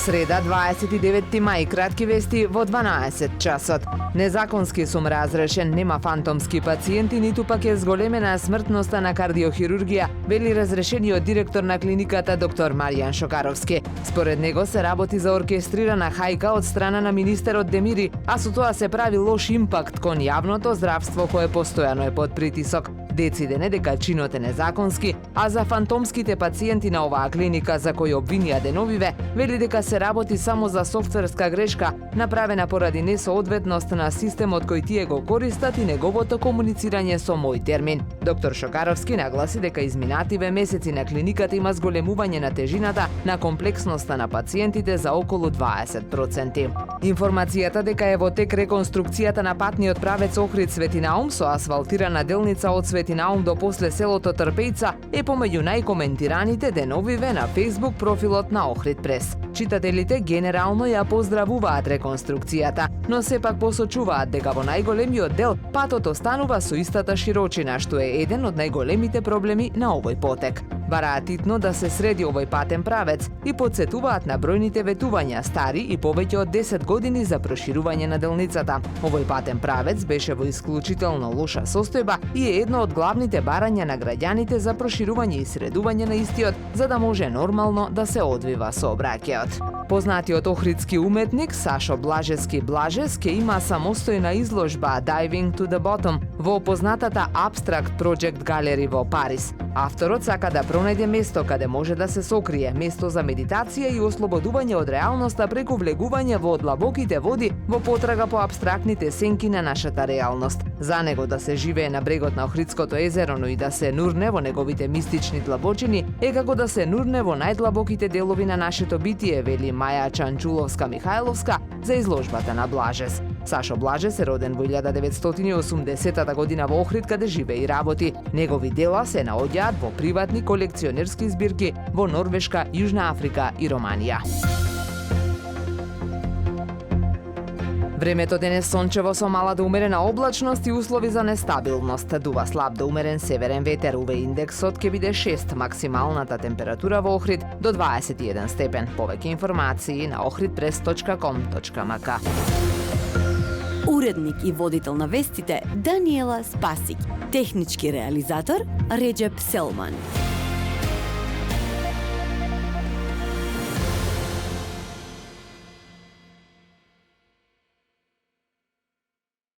Среда, 29 мај, кратки вести во 12 часот. Незаконски сум разрешен, нема фантомски пациенти, ниту пак е зголемена смртноста на кардиохирургија, вели разрешениот директор на клиниката доктор Маријан Шокаровски. Според него се работи за оркестрирана хајка од страна на министерот Демири, а со тоа се прави лош импакт кон јавното здравство кое постојано е под притисок. Дециден е дека чинот е незаконски, а за фантомските пациенти на оваа клиника за кои обвинија деновиве, вели дека се работи само за софтверска грешка, направена поради несоодветност на системот кој тие го користат и неговото комуницирање со мој термин. Доктор Шокаровски нагласи дека изминативе месеци на клиниката има зголемување на тежината на комплексноста на пациентите за околу 20%. Информацијата дека е во тек реконструкцијата на патниот правец Охрид-Свети Наум со асфалтирана делница од Свети Наум до после селото Трпејца е помеѓу најкоментираните деновиве на Facebook профилот на Охрид Прес. Читателите генерално ја поздравуваат реконструкцијата, но сепак посочуваат дека во најголемиот дел патот останува со истата широчина, што е еден од најголемите проблеми на овој потек. Бараат итно да се среди овој патен правец и подсетуваат на бројните ветувања стари и повеќе од 10 години за проширување на делницата. Овој патен правец беше во исклучително лоша состојба и е едно од главните барања на граѓаните за проширување и средување на истиот, за да може нормално да се одвива сообраќајот. Познатиот охридски уметник Сашо Блажевски Блажес ќе има самостојна изложба Diving to the Bottom во познатата Abstract Project Gallery во Париз. Авторот сака да пронајде место каде може да се сокрие, место за медитација и ослободување од реалноста преку влегување во длабоките води во потрага по абстрактните сенки на нашата реалност. За него да се живее на брегот на Охридското езеро, но и да се нурне во неговите мистични длабочини е како да се нурне во најдлабоките делови на нашето битие, вели Маја Чанчуловска-Михајловска за изложбата на Блажес. Сашо Блажес е роден во 1980 година во Охрид, каде живее и работи. Негови дела се наоѓаат во приватни колекционерски збирки во Норвешка, Јужна Африка и Романија. Времето денес сончево со мала до умерена облачност и услови за нестабилност. Дува слаб до умерен северен ветер, УВ индексот ќе биде 6, максималната температура во Охрид до 21 степен. Повеќе информации на ohridpress.com.mk. Уредник и водител на вестите Даниела Спасик. Технички реализатор Реджеп Селман.